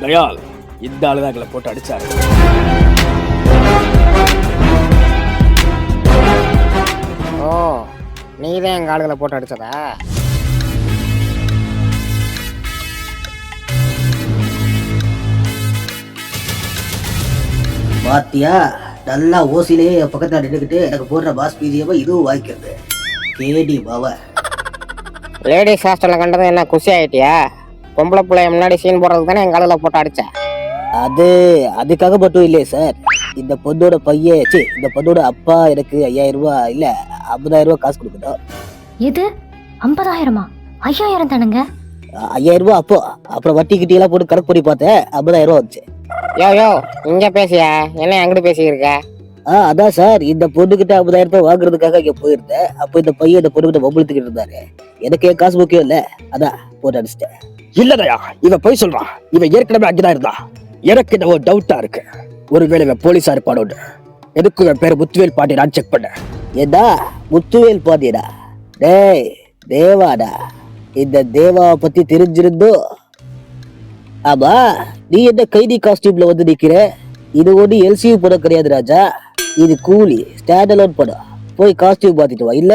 தயால், இந்த ஆளுதான் எங்களை போட்டு அடிச்சாரு. ஓ, நீதான் எங்க ஆளுகளை போட்டு அடிச்சதா? பாத்தியா, நல்லா ஓசிலே பக்கத்துல நின்றுக்கிட்டு எனக்கு போடுற பாஸ் பிஜிஎம் இதுவும் வாய்க்கிறது. கேடி பாவ லேடிஸ் ஹாஸ்டல்ல கண்டது என்ன குஷி ஆயிட்டியா? பொம்பளை பிள்ளைய முன்னாடி சீன் போடுறதுக்கு தானே எங்க ஆளுகளை போட்டு அடிச்ச. அதுக்காக மட்டும் இல்லையே சார், இந்த பொண்ணோட பையன் இந்த பொண்ணோட அப்பா எனக்கு 5000 ரூபாய் இல்ல 50000 ரூபாய் காசு கொடுக்கணும். எது 50,000மா? 5000 தானுங்க. 5000 ரூபாய் அப்போ, அப்புறம் வட்டி கிட்டி எல்லாம் போட்டு கணக்கு பண்ணி பார்த்தேன், 50000 ரூபாய் வந்துச்சு. யோ இங்க பேசியா, என்ன அங்கிட்டு பேசியிருக்க? அதான் சார், இந்த பொண்ணுகிட்ட 50000 ரூபாய் வாங்குறதுக்காக இங்க போயிருந்தேன். அப்போ இந்த பையன் இந்த பொண்ணுகிட்ட மொபைலுத்துக்கிட்டு இருந்தாரு. எனக்கு என் காசு முக்கியம் இல்ல, அதான் போட்டு அடிச்சிட்டேன். இல்லதையா, இவன் போய் சொல்றான். இவன் ஏற்கனவே அங்கதான் இருந்தான். எனக்கு இந்த ஒரு டவுட்டா இருக்கு. ஒருவேளை இவன் போலீஸா இருப்பானோன்னு. எதுக்கு இவன் பேர் முத்துவேல் பாண்டி நான் செக் பண்ணேன். ஏதா முத்துவேல் பாண்டியடா? டேய் தேவாடா, இந்த தேவாவை பத்தி தெரிஞ்சிருந்தோ? ஆமா, நீ என்ன கைதி காஸ்டியூம்ல வந்து நிக்கிற? இது ஒண்ணு எல்சியூ படம் கிடையாது ராஜா, இது கூலி ஸ்டாண்ட் அலோன் படம். போய் காஸ்டியூம் மாத்திட்டு வா, இல்ல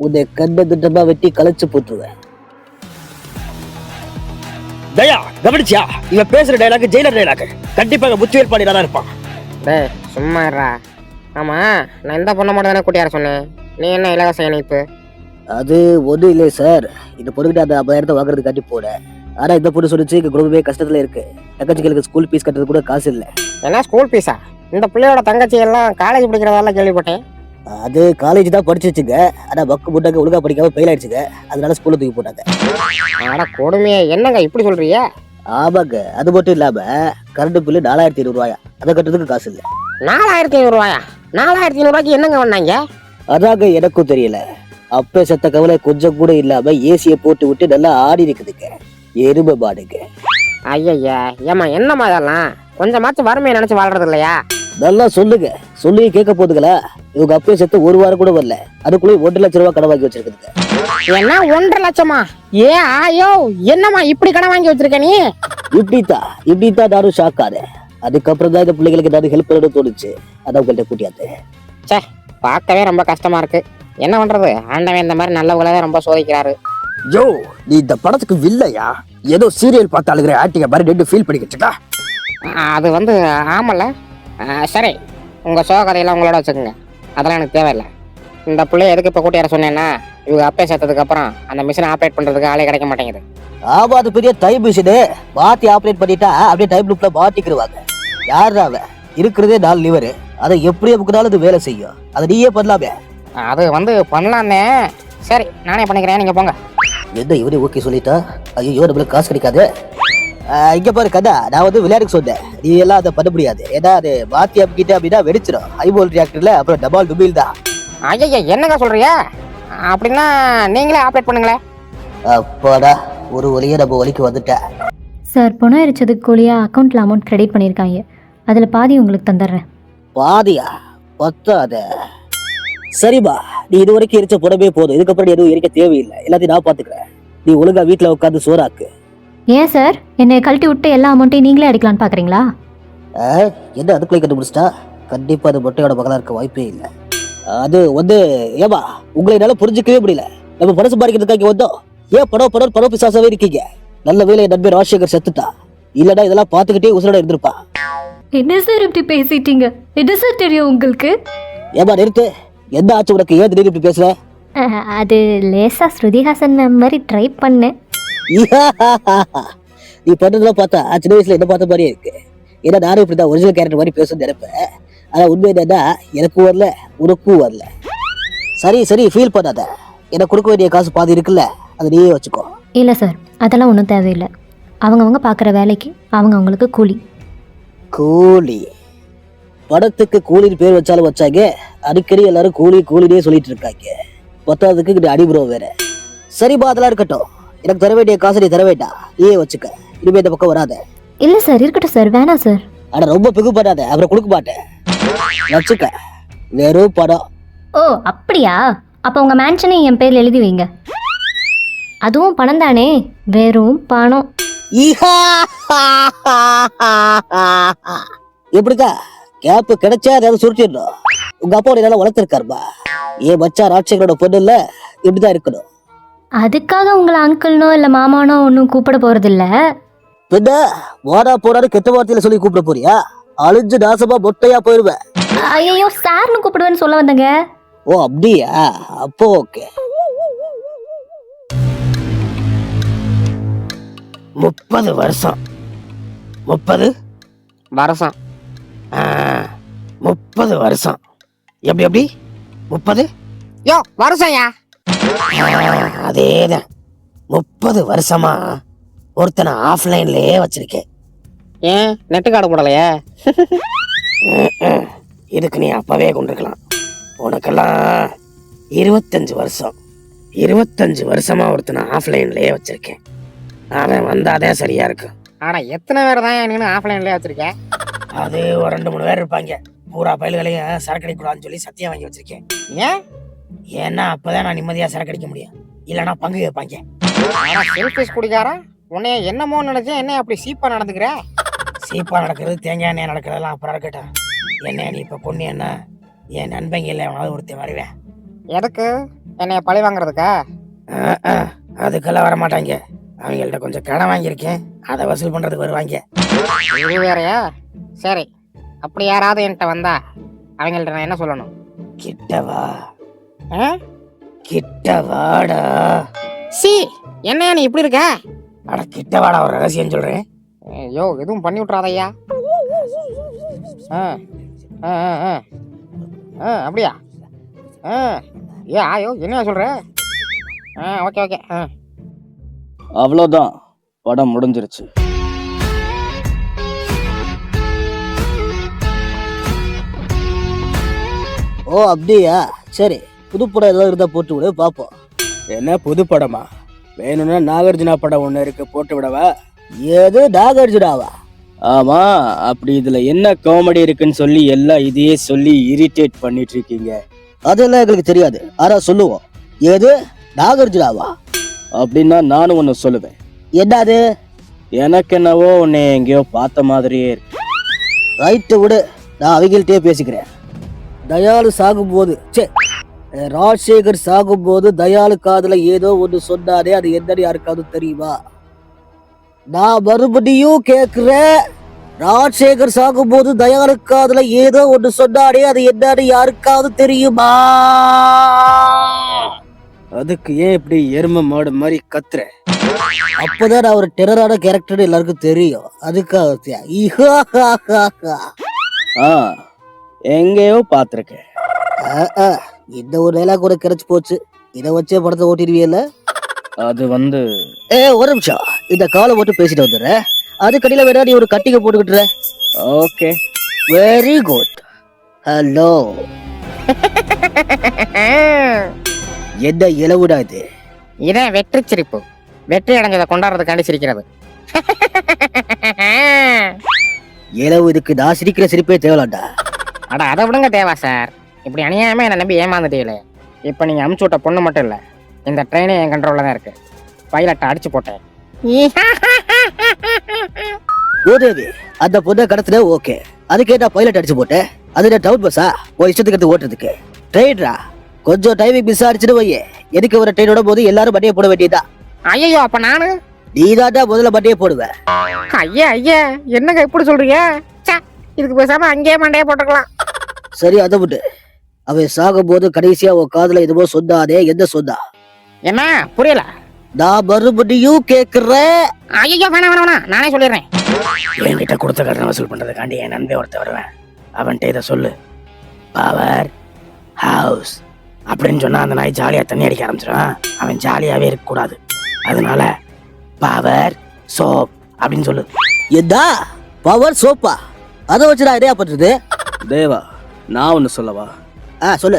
உன்னை கண்ட துண்டமா வெட்டி கலைச்சு போட்டுருவேன். தயா, கவனிச்சியா? இவன் பேசுற டைலாக் ஜெயிலர் டைலாக். கண்டிப்பாக முத்துவேல் பாண்டி தான் இருப்பான். டேய் சும்மா இருடா. ஆமா, நான் இந்த பொண்ணை மட்டும் தானே கூட்டியார சொன்னேன். நீ என்ன இலவச இணைப்பு? அது ஒன்றும் இல்லை சார், இந்த பொண்ணுகிட்ட அந்த 50000 வாங்குறதுக்காண்டி போனேன். ஆனா இந்த பொண்ணு சொல்லிச்சு எங்க குடும்பமே கஷ்டத்துல இருக்கு, தங்கச்சிகளுக்கு ஸ்கூல் ஃபீஸ் கட்டுறது கூட காசு இல்லை. என்ன ஸ்கூல் ஃபீஸா? இந்த பிள்ளையோட தங்கச்சி எல்லாம் காலேஜ் படிக்கிறதால கேள்விப்பட்டேன். அது காலேஜ் தான் படிச்சுச்சுங்க, ஆனா பக்கு முட்டாங்க ஒழுங்கா படிக்காம ஃபெயில் ஆயிடுச்சுங்க, அதனால ஸ்கூல்ல தூக்கி போட்டாங்க. ஆனா கொடுமையே, என்னங்க இப்படி சொல்றீங்க? ஆமாங்க, அது மட்டும் இல்லாம கரண்ட் பில்லு 4500 ரூபாயா, அதை கட்டுறதுக்கு காசு இல்லை. 4500 ரூபாயா? 4500 ரூபாய்க்கு என்னங்க பண்ணாங்க? அதாங்க எனக்கும் தெரியல. அப்ப செத்த கவலை கொஞ்சம் கூட இல்லாம ஏசியை போட்டு விட்டு நல்லா ஆடி இருக்குதுங்க, எருமை மாடுங்க. ஐயா ஏமா என்னம்மா இதெல்லாம்? கொஞ்சமாச்சும் வறுமையை நினைச்சு வாழ்றது இல்லையா? நல்லா சொல்லுங்க, சொல்லி கேட்க போதுங்களா? இவங்க அப்பயே செத்து 1 வாரம் கூட வரல, அதுக்குள்ளே 1 லட்சம் ரூபாய் கடன் வாங்கி வச்சிருக்குதுங்க. என்ன 1.5 லட்சமா? ஆயோ, என்னம்மா இப்படி கடன் வாங்கி வச்சிருக்க நீ? இப்படித்தான் நானும் ஷாக் ஆனேன். அதுக்கப்புறம் தான் இந்த பிள்ளைகளுக்கு ஏதாவது ஹெல்ப் பண்ணணும்னு தோணுச்சு, அதான் உங்கள்கிட்ட கூட்டியாத்து. சே, பார்க்கவே ரொம்ப கஷ்டமா இருக்கு. என்ன பண்றது, ஆண்டவன் இந்த மாதிரி நல்லவங்களே ரொம்ப சோதிக்கிறாரு. யோ, நீ இந்த படத்துக்கு வில்லையா? ஏதோ சீரியல் பார்த்து அழுகிற ஆக்டிங்க மாதிரி ரெண்டு ஃபீல் பண்ணிக்கிட்டு இருக்கா? அது வந்து ஆமல்ல. சரி, உங்க சோகதையெல்லாம் உங்களோட வச்சுக்கோங்க, அதெல்லாம் எனக்கு தேவையில்லை. இந்த பிள்ளைய எதுக்கு இப்போ கூட்டியார சொன்னேன்னா, இவங்க அப்பே சேர்த்ததுக்கு அப்புறம் அந்த மிஷினை ஆப்ரேட் பண்றதுக்கு ஆளே கிடைக்க மாட்டேங்குது. ஆமா, அது பெரிய டைம் மிஷினு, மாத்தி ஆப்ரேட் பண்ணிட்டா அப்படியே டைம் லூப்ல மாட்டிக்கிடுவாங்க. யாரு அவன்? இருக்கிறதே 4 லிவர், அதை எப்படியே முக்கினாலும் அது வேலை செய்யும். அதை நீயே பண்ணலாமே. அது வந்து பண்ணலான்னே. சரி, நானே பண்ணிக்கிறேன், நீங்க போங்க. என்ன இவனே ஓகே சொல்லிட்டா? ஐயோ, நம்மளுக்கு காசு கிடைக்காது. இங்க பாரு கதா, நான் வந்து விளையாடுக்கு சொன்னேன், நீ எல்லாம் அதை பண்ண முடியாது. ஏன்னா அது மாத்தி அப்பிக்கிட்ட அப்படின்னா வெடிச்சிடும். ஹைபோல் ரியாக்டர்ல அப்புறம் டபால் டுபில் தான். ஐயா என்னங்க சொல்றியா? அப்படின்னா நீங்களே ஆப்ரேட் பண்ணுங்களேன். அப்பாடா, ஒரு வழியை நம்ம வலிக்கு வந்துட்டேன். சார், பணம் எரிச்சதுக்கு கூலியா அக்கௌண்ட்டில் அமௌண்ட் கிரெடிட் பண்ணியிருக்காங்க, அதில் பாதி உங்களுக்கு தந்துடுறேன். பாதியா? பத்தாத. சரிம்மா, நீ இது வரைக்கும் எரிச்ச புடமே போதும், இதுக்கப்புறம் எதுவும் எரிக்க தேவையில்லை, எல்லாத்தையும் நான் பாத்துக்கிறேன். நீ ஒழுங்கா வீட்டுல உட்காந்து சோறாக்கு. ஏன் சார், என்னை கழட்டி விட்டு எல்லா அமௌண்ட்டையும் நீங்களே அடிக்கலான்னு பார்க்குறீங்களா? என்ன அதுக்குள்ளே கண்டுபிடிச்சிட்டா? கண்டிப்பா அது மொட்டையோட மகளா இருக்க வாய்ப்பே இல்லை. அது வந்து ஏமா, உங்களை என்னால புரிஞ்சுக்கவே முடியல. நம்ம பணம் சம்பாதிக்கிறதுக்காக இங்க வந்தோம், ஏன் பணம் பிசாசாவே இருக்கீங்க? நல்ல வேலை என் நண்பர் ராஜசேகர் செத்துட்டா, இல்லடா இதெல்லாம் பாத்துக்கிட்டே உசுரோட இருந்திருப்பா. என்ன சார் இப்படி பேசிட்டீங்க? என்ன சார் தெரியும் உங்களுக்கு? ஏமா நிறுத்து, எந்த ஆச்சு உனக்கு? ஏன் திடீர்னு இப்படி பேசுற? அது லேசா ஸ்ருதிஹாசன் மேம் மாதிரி ட்ரை பண்ணேன். நீ பண்றதெல்லாம் பார்த்தா சின்ன வயசுல என்ன பார்த்த மாதிரியே இருக்கு. ஏன்னா நானும் இப்படிதான் ஒரிஜினல் கேரக்டர் மாதிரி பேசணும்னு நினைப்பேன். ஆனா உண்மை என்னன்னா, எனக்கும் வரல உனக்கும் வரல. சரி ஃபீல் பண்ணாத, எனக்கு கொடுக்க வேண்டிய காசு பாதி இருக்குல்ல, அதை நீயே வச்சுக்கோ. இல்லை சார், அதெல்லாம் ஒன்றும் தேவையில்லை. அவங்கவுங்க பார்க்குற வேலைக்கு அவங்களுக்கு கூலி. படத்துக்கு கூலின்னு பேர் வச்சாலும் வச்சாங்க, அடிக்கடி எல்லாரும் கூலினே சொல்லிட்டு இருக்காங்க. பத்தாவதுக்கு அடிபுரோ வேற. சரிப்பா, அதெல்லாம் இருக்கட்டும். எனக்கு தர வேண்டிய காசை நீ தர வேண்டாம், நீயே வச்சுக்க. இனிமே இந்த பக்கம் வராத. இல்லை சார், இருக்கட்டும் சார், வேணாம் சார். ஆனா ரொம்ப பிகு பண்ணாத, அப்புறம் கொடுக்க மாட்டேன். வச்சுக்க, வெறும் படம். ஓ அப்படியா? அப்போ உங்கள் மேன்ஷனை என் பேரில் எழுதி வைங்க. அதுவும் பணம் தானே, வெறும் பணம். ஈஹா! எப்படிக்கா கேப் கிடைச்சா ஏதாவது சுருட்டிடணும். உங்க அப்பா நல்லா வளர்த்துருக்காருப்பா. ஏன் மச்சான் ராட்சகரோட பொண்ணு இல்ல, இப்படிதான் இருக்கணும். அதுக்காக உங்களை அங்கிள்னோ இல்லை மாமானோ ஒன்றும் கூப்பிட போகிறதில்ல. பின்ன வாடா போடான்னு கெட்ட வார்த்தையில சொல்லி கூப்பிட போறியா? அழிஞ்சு நாசமா மொட்டையா போயிருவேன். ஐயோ சார்னு கூப்பிடுவேன்னு சொல்ல வந்தேங்க. ஓ அப்படியா? அப்போ ஓகே. 30 வருஷம் 30 வருஷம் 30 வருஷம் எப்படி எப்படி 30 யோ வருஷம்யா. அதேதான் 30 வருஷமா ஒருத்தனை ஆஃப்லைன்லயே வச்சிருக்கேன். ஏன் நெட்டு கார்டு போடலையே? இதுக்கு நீ அப்பவே கொண்டிருக்கலாம். உனக்கெல்லாம் 25 வருஷம் 25 வருஷமா ஒருத்தனை ஆஃப்லைன்லயே வச்சிருக்கேன். அவன் வந்தாதே சரியா இருக்கும். ஆனா எத்தனை பேர் தான் நீனு ஆஃப்லைன்லயே வச்சிருக்கேன்? அது ஒரு 2-3 பேர் இருப்பாங்க. பூரா பயல்களையும் சரக்கு அடிக்கூடாதுன்னு சொல்லி சத்தியம் வாங்கி வச்சிருக்கேன். ஏன்? ஏன்னா அப்பதான் நான் நிம்மதியா சரக்கு அடிக்க முடியும். இல்லைன்னா பங்கு கேட்பாங்க. செல்ஃபிஷ் குடிக்காரன் உன்னைய என்னமோ நினைச்சேன். என்ன அப்படி சீப்பா நடந்துக்கிற? சீப்பா நடக்கிறது தேங்காய் எண்ணெய் நடக்கிறதெல்லாம் அப்புறம் இருக்கட்டும். என்ன நீ இப்ப பொண்ணு என்ன என் நண்பங்க இல்லை எவனாவது ஒருத்தன் வருவேன். எதுக்கு? என்னைய பழி வாங்குறதுக்கா? அதுக்கெல்லாம் வரமாட்டாங்க. அவங்கள்ட்ட கொஞ்சம் கடன் வாங்கியிருக்கேன், அதை வசூல் பண்றதுக்கு வருவாங்க. இது வேறையா? சரி, அப்படி யாராவது என்கிட்ட வந்தா அவங்கள்ட்ட நான் என்ன சொல்லணும்? கிட்டவா ஆ? கிட்டவாடா. சி என்னையா நீ இப்படி இருக்க? அட கிட்டவாடா, ஒரு ரகசியம் சொல்றேன். யோ எதுவும் பண்ணி விட்றாதையா. அப்படியா? ஏ ஆயோ என்ன சொல்ற? Okay okay. அவ்வளோதான், படம் முடிஞ்சிருச்சு. ஓ அப்படியா? சரி, புது படம் ஏதாவது இருந்தா போட்டு விடு பாப்போம். என்ன புது படமா? வேணும்னா நாகார்ஜுனா படம் ஒண்ணு இருக்கு, போட்டு விடவா? ஏது நாகார்ஜுனாவா? ஆமா. அப்படி இதுல என்ன காமெடி இருக்குன்னு சொல்லி எல்லாம் இதையே சொல்லி இரிட்டேட் பண்ணிட்டு இருக்கீங்க. அதெல்லாம் எங்களுக்கு தெரியாது. ஆனா சொல்லுவோம். ஏது நாகார்ஜுனாவா? அப்படின்னா நானும் ஒன்னு சொல்லுவேன். என்னது? எனக்கு என்னவோ உன்னை எங்கேயோ பார்த்த மாதிரியே இருக்கு. ரைட்டு விடு, நான் அவங்கள்ட்டே பேசிக்கிறேன். தயாளு சாகும்போது ராஜசேகர் சாகும்போது தயாளு காதுல ஏதோ ஒன்று சொன்னாரே, அது என்னன்னு யாருக்காவது தெரியுமா? நான் மறுபடியும் கேக்குறேன், ராஜசேகர் சாகும்போது தயாளு காதுல ஏதோ ஒன்று சொன்னாரே, அது என்னன்னு யாருக்காவது தெரியுமா? அதுக்கு ஏன் இப்படி எருமை மாடு மாதிரி கத்துற? அப்பதான் நான் ஒரு டெரரான கேரக்டர் எல்லாருக்கும் தெரியும். அதுக்காக எங்கேயோ பாத்திருக்கேன். இந்த ஒரு நிலா கூட கிடைச்சு போச்சு. இதை வச்சே படத்தை ஓட்டிடுவீல்ல? அது ஒரு நிமிஷம், இந்த காலை மட்டும் பேசிட்டு வந்துடுறேன். அது கடையில வேணா நீ ஒரு கட்டிங்க போட்டுக்கிட்டுற. Okay, very good. ஹலோ. என்ன இளவுடா இது? இதான் வெற்றி சிரிப்பு. வெற்றி அடைஞ்சதை கொண்டாடுறதுக்காண்டி சிரிக்கிறது. இளவு இதுக்கு நான் சிரிக்கிற சிரிப்பே தேவலாண்டா. அட அதை விடுங்க தேவா சார். இப்படி அநியாயமா என்னை நம்பி ஏமாந்துட்டீங்களே. இப்போ நீங்க அமுச்சு விட்ட பொண்ணு மட்டும் இல்லை, இந்த ட்ரெயினே என் கண்ட்ரோல்ல தான் இருக்கு. பைலட்டை அடிச்சு போட்டேன். ஓதேவி, அந்த பொண்ணை கடத்துல ஓகே, அதுக்கே நான் பைலட் அடிச்சு போட்டேன். அது டவுன் பஸ்ஸா ஒரு இஷ்டத்துக்கு எடுத்து ஓட்டுறதுக்கு? ட்ரெயின்ரா, கொஞ்சம் டைமிங் மிஸ் ஆடிச்சுன்னு வையே, எதுக்கு ஒரு ட்ரெயினோட போது எல்லாரும் வண்டியை போட வேண்டியதா? ஐயோ அப்ப நானு நீதாண்டா முதல்ல வண்டியை போடுவேன். ஐயா ஐயா என்னங்க இப்படி சொல்றீங்க? இதுக்கு பேசாம அங்கேயே மண்டையை போட்டுக்கலாம். சரி அதை விட்டு, அவன் சாகும் போது கடைசியா உன் காதுல எதுவோ சொன்னானே, என்ன சொன்னா? என்ன புரியல? நான் மறுபடியும் கேக்குறேன். ஐயோ வேணாம் வேணாம் வேணாம், நானே சொல்லிடுறேன். என்கிட்ட கொடுத்த கடனை வசூல் பண்றதுக்காண்டி என் நண்பே ஒருத்த வருவேன். அவன்கிட்ட இதை சொல்லு, பவர் ஹவுஸ் அப்படின்னு சொன்னா அந்த நாய் ஜாலியா தண்ணி அடிக்க ஆரம்பிச்சிடும். அவன் ஜாலியாவே இருக்க கூடாது, அதனால பவர் சோப் அப்படின்னு சொல்லு. என்ன பவர் சோப்பா? அதை வச்சு நான் என்ன பண்றது? தேவா, நான் ஒன்னு சொல்லவா? சொல்லு.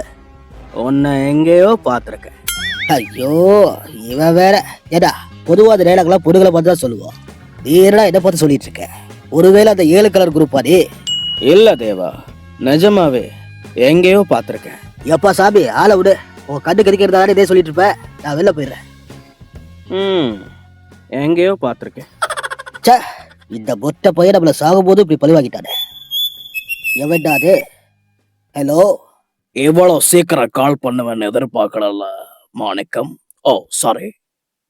உன்னை எங்கேயோ பாத்திருக்கேன். ஐயோ இவன் வேற. ஏடா பொதுவா அந்த நேரங்களா பொண்ணுகளை பார்த்து தான் சொல்லுவோம். நீ என்னடா என்ன பார்த்து சொல்லிட்டு இருக்க? ஒருவேளை அந்த 7 கலர் குரூப்பா நீ? இல்ல தேவா, நிஜமாவே எங்கேயோ பாத்திருக்கேன். எப்பா சாமி, ஆளை விடு. உன் கண்ணு கதிக்கிறதானே இதே சொல்லிட்டு இருப்ப. நான் வெளில போயிடுறேன். எங்கேயோ பாத்திருக்கேன். ச்சே, இந்த மொட்டை பையன் நம்மள சாகும்போது இப்படி பழிவாங்கிட்டானே. எவன்டா அது? ஹலோ, இவ்வளவு சீக்கிரம் கால் பண்ணுவேன்னு எதிர்பார்க்கல மாணிக்கம். ஓ சாரி,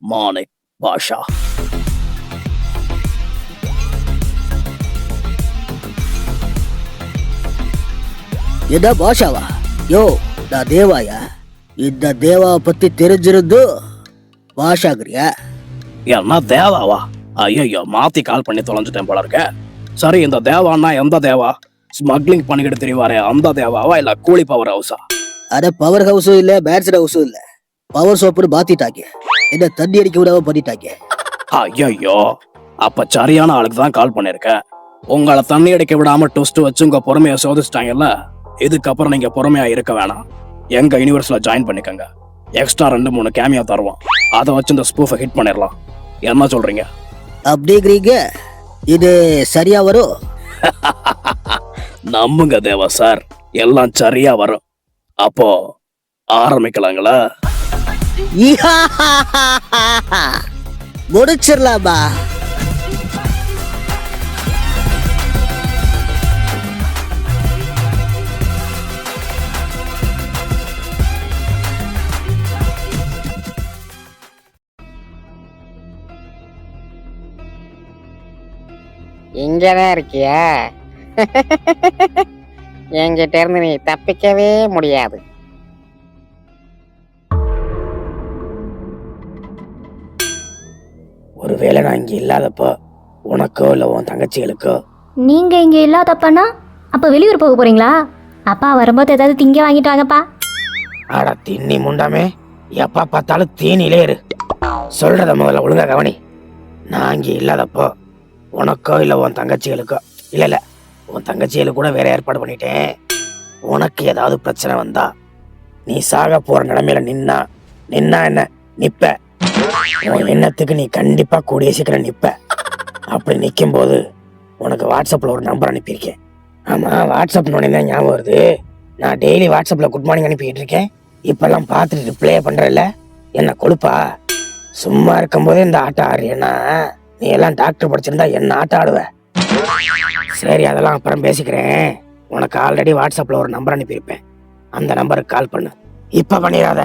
மாணிக் பாஷா. என்ன பாஷாவா? யோ, நான் தேவாயா? இந்த தேவாவை பத்தி தெரிஞ்சிருந்து பாஷாங்கிறியா? என்ன தேவாவா? ஐயோ, மாத்தி கால் பண்ணி தொலைஞ்சிட்டேன் போல இருக்க. சரி, இந்த தேவான்னா எந்த தேவா? ஸ்மக்லிங் பண்ணிக்கிட்டு தெரியவாரே அந்த தேவாவா, இல்ல கூலி பவர் ஹவுஸா? அட பவர் ஹவுஸும் இல்ல, பேட்ஸ்மேன் ஹவுஸும் இல்ல, பவர் சோப்புன்னு மாத்திட்டாங்க. என்ன தண்ணி அடிக்க விடாம பண்ணிட்டாங்க. ஐயோ, அப்ப சரியான ஆளுக்கு தான் கால் பண்ணிருக்கேன். உங்களை தண்ணி அடிக்க விடாம டொஸ்ட் வச்சு உங்க பொறுமையை சோதிச்சிட்டாங்கல்ல. இதுக்கப்புறம் நீங்க பொறுமையா இருக்க வேணாம். எங்க யூனிவர்ஸ்ல ஜாயின் பண்ணிக்கங்க. எக்ஸ்ட்ரா 2-3 கேமியா தருவோம். அதை வச்சு இந்த ஸ்பூஃபை ஹிட் பண்ணிடலாம். என்ன சொல்றீங்க? அப்படிங்கிறீங்க? இது சரியா வரும்? நம்புங்க தேவா சார், எல்லாம் சரியா வரும். அப்போ ஆரம்பிக்கலாங்களா? முடிச்சிடலாமா? இங்கதான் இருக்கியா? என்கிட்ட இருந்து நீ தப்பிக்கவே முடியாது. ஒருவேளை நான் இங்க இல்லாதப்போ உனக்கோ இல்ல உன் தங்கச்சிகளுக்கோ. நீங்க இங்க இல்லாதப்பனா அப்ப வெளியூர் போக போறீங்களா? அப்பா வரும்போது ஏதாவது திங்க வாங்கிட்டு வாங்கப்பா. அட தின்னி முண்டாமே, எப்ப பார்த்தாலும் தீனிலே இரு. சொல்றத முதல்ல ஒழுங்கா கவனி. நான் இங்க இல்லாதப்போ உனக்கோ இல்ல உன் தங்கச்சிகளுக்கோ, இல்ல உன் தங்கச்சிகளுக்கு கூட வேற ஏற்பாடு பண்ணிட்டேன். உனக்கு ஏதாவது பிரச்சனை வந்தா, நீ சாக போற நிலைமையில நின்னா என்ன நிப்ப. உன் எண்ணத்துக்கு நீ கண்டிப்பா கூடிய சீக்கிரம் நிப்ப. அப்படி நிக்கும் போது உனக்கு வாட்ஸ்அப்ல ஒரு நம்பர் அனுப்பியிருக்கேன். ஆமா, வாட்ஸ்அப் நோனே ஞாபகம் வருது. நான் டெய்லி வாட்ஸ்அப்ல குட் மார்னிங் அனுப்பிட்டு இருக்கேன். இப்பெல்லாம் பார்த்துட்டு ரிப்ளை பண்றல, என்ன கொழுப்பா? சும்மா இருக்கும் போதே இந்த ஆட்டம் ஆடுறேன்னா, நீ எல்லாம் டாக்டர் படிச்சிருந்தா என்ன ஆட்டம் ஆடுவ? சரி, அதெல்லாம் அப்புறம் பேசிக்கிறேன். உனக்கு ஆல்ரெடி வாட்ஸ்அப்ல ஒரு நம்பர் அனுப்பியிருப்பேன். அந்த நம்பருக்கு கால் பண்ணு. இப்ப பண்ணிடாத,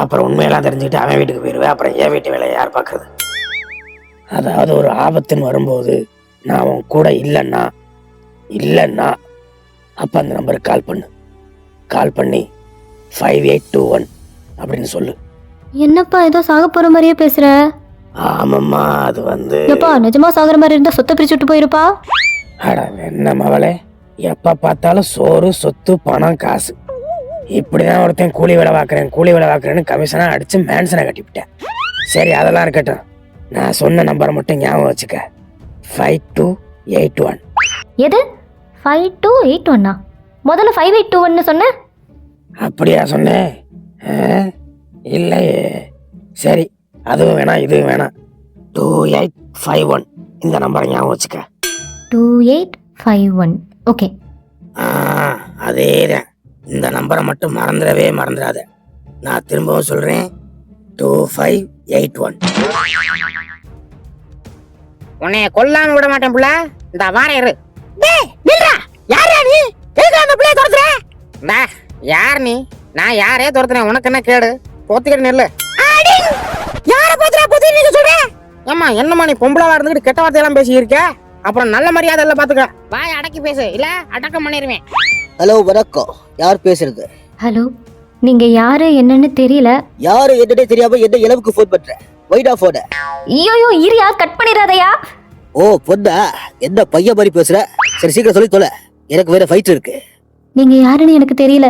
அப்புறம் உண்மையெல்லாம் தெரிஞ்சுக்கிட்டு அவன் வீட்டுக்கு போயிடுவேன். அப்புறம் என் வீட்டு வேலையை யார் பார்க்கறது? அதாவது ஒரு ஆபத்துன்னு வரும்போது நான் உன் கூட இல்லைன்னா அப்ப அந்த நம்பருக்கு கால் பண்ணு. கால் பண்ணி 5821 அப்படின்னு சொல்லு. என்னப்பா ஏதோ சாக போற மாதிரியே பேசுற? ஆமாம்மா, அது வந்து எப்பா நிஜமா சாகுற மாதிரி இருந்தா சொத்தை பிரிச்சு விட்டு போயிருப்பா. அட என்ன மவளே, எப்ப பார்த்தாலும் சோறு சொத்து பணம் காசு இப்படிதான் ஒருத்தன் கூலி வேலை பார்க்கறேன்னு கமிஷனா அடிச்சு மேன்சனை கட்டிவிட்டேன். சரி, அதெல்லாம் இருக்கட்டும். நான் சொன்ன நம்பரை மட்டும் ஞாபகம் வச்சுக்க. 5281. எது 5281? முதல்ல 5821 சொன்ன. அப்படியா சொன்னேன்? இல்லையே. சரி, அதுவும் வேணாம் இதுவும் வேணாம். 2851 இந்த நம்பரை ஞாபகம் வச்சுக்க. 2851. ஓகே. அதேதான். இந்த நம்பரை மட்டும் மறந்துடாத. நான் திரும்பவும் சொல்றேன், 2581. உன்னை கொல்லாம விட மாட்டேன் புள்ள. இந்த வார இரு. யார் நீ? நான் யாரே துரத்துறேன், உனக்கு என்ன கேடு? போத்திக்கிட்டு நெல்லு. ஏமா என்னம்மா நீ பொம்பளை இருந்துட்டு கெட்ட வார்த்தையெல்லாம் பேசி இருக்க? அப்புறம் நல்ல மரியாதை எல்லாம் பாத்துக்க. வாய் அடக்கி பேசு, இல்ல அடக்கம் பண்ணிருவேன். ஹலோ, வணக்கம். யார் பேசுறது? ஹலோ, நீங்க யாரு என்னன்னு தெரியல. யாரு என்னன்னே தெரியாம என்ன இளவுக்கு போன் பண்ற? வைடா போன. ஐயோ இரியா, கட் பண்ணிடாதயா. ஓ பொண்ணா, என்ன பையன் மாதிரி பேசுற? சரி சீக்கிரம் சொல்லி தொலை, எனக்கு வேற ஃபைட் இருக்கு. நீங்க யாருன்னு எனக்கு தெரியல.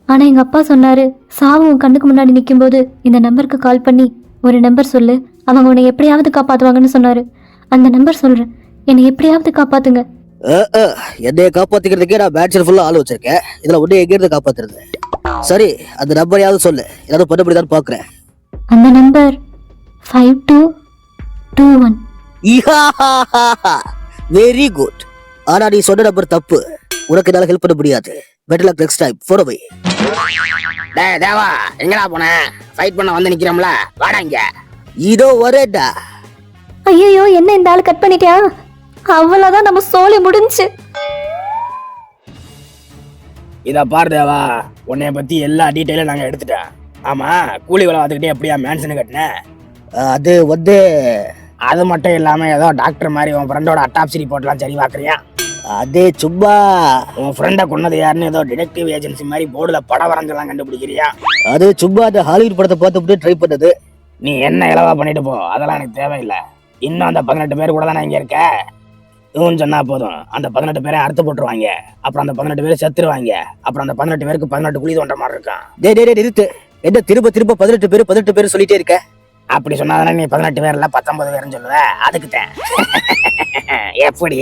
ஆனா எங்க அப்பா சொன்னாரு, சாவு உன் கண்ணுக்கு முன்னாடி நிக்கும் போது இந்த நம்பருக்கு கால் பண்ணி ஒரு நம்பர் சொல்லு, அவங்க உன்னை எப்படியாவது காப்பாத்துவாங்கன்னு சொன்னாரு. அந்த நம்பர் சொல்றேன், என்னை எப்படியாவது காப்பாத்துங்க. என்னைய காப்பாத்திக்கிறதுக்கே நான் பேட்சர் ஃபுல்லா ஆள் வச்சிருக்கேன். இதுல உன்னை எங்க இருந்து காப்பாத்துறது? சரி, அந்த நம்பரையாவது சொல்லு, ஏதாவது பண்ண முடியுதான்னு பாக்குறேன். அந்த நம்பர் 5221. Very good. ஆனா நீ சொன்ன நம்பர் தப்பு. உனக்கு என்னால ஹெல்ப் பண்ண முடியாது. Better luck next time. Follow me. டேய் தேவா, எங்கடா போன? ஃபைட் பண்ண வந்து நிக்கிறோம்ல, வாடா இங்க. இதோ வரேன்டா. ஐயோ என்ன இந்த ஆள் கட் பண்ணிட்டியா? அவ்வளவுதான், நம்ம சோலி முடிஞ்சு. இத பாரு தேவா, உன்னைய பத்தி எல்லா டீட்டெயிலும் நாங்க எடுத்துட்டேன். ஆமா, கூலி வேலை பார்த்துக்கிட்டே எப்படியா மேன்ஷன் கட்டின? அது வந்து அது மட்டும் இல்லாம ஏதோ டாக்டர் மாதிரி உன் ஃப்ரெண்டோட அட்டாப்சி ரிப்போர்ட்லாம் சரி பார்க்குறியா? அது சும்மா உன் ஃப்ரெண்டை கொன்னது யாருன்னு ஏதோ டிடெக்டிவ் ஏஜென்சி மாதிரி போர்டுல படம் வரைஞ்செல்லாம் கண்டுபிடிக்கிறியா? அது சும்மா அந்த ஹாலிவுட் படத்தை பார்த்துட்டு ட்ரை பண்ணது. நீ என்ன இலவா பண்ணிட்டு போ, அதெல்லாம் எனக்கு தேவையில்லை. இன்னும் அந்த 18 பேர் கூட தானே இங்க இருக்க. இவன் சொன்னா போதும், அந்த 18 பேரை அறுத்து போட்டுருவாங்க. அப்புறம் அந்த 18 பேர் செத்துருவாங்க. அப்புறம் அந்த 18 பேருக்கு 18 குழி தோன்ற மாதிரி இருக்கான். டே நிறுத்து. என்ன திரும்ப திரும்ப 18 பேர் சொல்லிட்டே இருக்க? அப்படி சொன்னாதானே நீ 18 பேர்ல 19 பேர்னு சொல்லுவ. அதுக்குத்தான். எப்படி?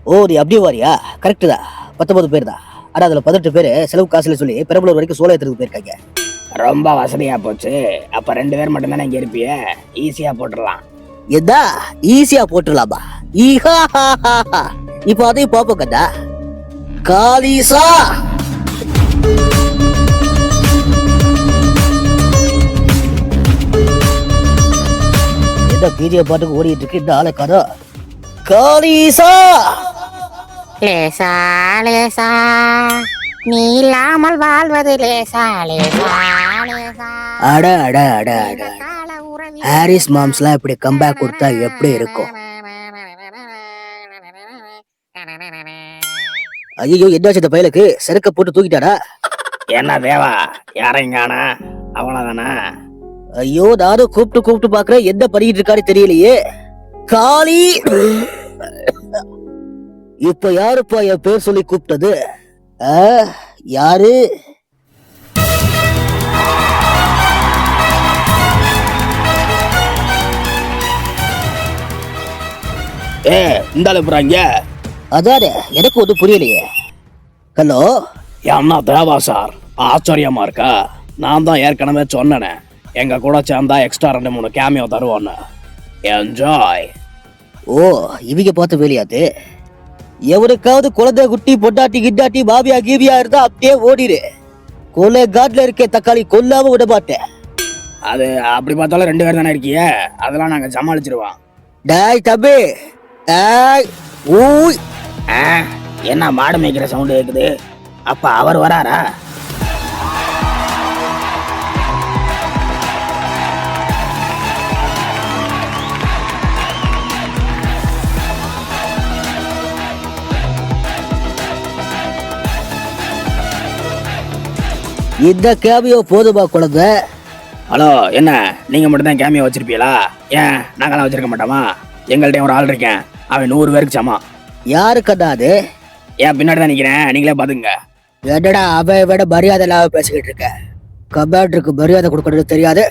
ஓ, நீ அப்படியே வாரியா? கரெக்டு தான், 19 பேர் தான். ஆனா அதுல 18 பேர் செலவு காசுல சொல்லி பெரம்பலூர் வரைக்கும் சோளம் எடுத்துட்டு போயிருக்காங்க. ரொம்ப வசதியா போச்சு. அப்ப 2 பேர் மட்டும் தானே இங்க இருப்பிய, ஈஸியா போட்டுடலாம். எதா ஈஸியா போட்டுடலாமா? இப்ப அதையும் பாப்போம் கதா. காலிசா என்ன பீதிய பாட்டுக்கு ஓடிட்டு இருக்கு இந்த ஆளை கதா. காலிசா லேசா லேசா நீ இல்லாமல் வாழ்வது லேசா லேசா லேசா. அட அட அட அட ஹாரிஸ் மாம்ஸ்லாம் இப்படி கம்பேக் கொடுத்தா எப்படி இருக்கும்? ஐயோ, என்னாச்சு இந்த பயலுக்கு? செருக்க போட்டு தூக்கிட்டாடா? என்ன தேவா, யாரையும் காணா? அவ்வளவுதானா? ஐயோ, நானும் கூப்பிட்டு பாக்குறேன், என்ன பண்ணிட்டு இருக்காரு தெரியலையே. காளி, இப்ப யாருப்பா என் பேர் சொல்லி கூப்பிட்டது? யாரு? இந்த அனுப்புறாங்க. அதானே, எனக்கு ஒன்றும் புரியலையே. ஹலோ, அண்ணா தேவா சார், ஆச்சரியமா இருக்கா? நான் தான் ஏற்கனவே சொன்னேனே, எங்க கூட சேர்ந்தா எக்ஸ்ட்ரா 2-3 கேமியோ தருவோன்னு. என்ஜாய். ஓ, இவங்க பார்த்து வேலையாது. எவருக்காவது குழந்தை குட்டி பொட்டாட்டி கிட்டாட்டி பாபியா கீபியா இருந்தா அப்படியே ஓடிடு. கொலை காட்ல இருக்க தக்காளி கொல்லாம விட மாட்டேன். அது அப்படி பார்த்தாலும் 2 பேர் தானே இருக்கிய, அதெல்லாம் நாங்க சமாளிச்சிருவோம். டாய் தம்பி, டாய். ஊய், என்ன மாடு மேய்க்கிற சவுண்ட் கேக்குது? அப்ப அவர் வராரா? இந்த கேமியோ போதுமா குழந்தை? ஹலோ, என்ன நீங்க மட்டும் தான் கேமியோ வச்சிருப்பீங்களா? ஏன் நாங்களாம் வச்சிருக்க மாட்டோமா? எங்கள்கிட்ட ஒரு ஆள் இருக்கேன், அவன் 100 பேருக்கு சமம். யாரு கண்ணாது? ஏன் பின்னாடி தான் நிக்கிறேன், நீங்களே பாத்துங்க. என்னடா அவன் விட மரியாதை இல்லாம பேசிக்கிட்டு இருக்க? கமாண்டருக்கு மரியாதை கொடுக்கறது தெரியாது.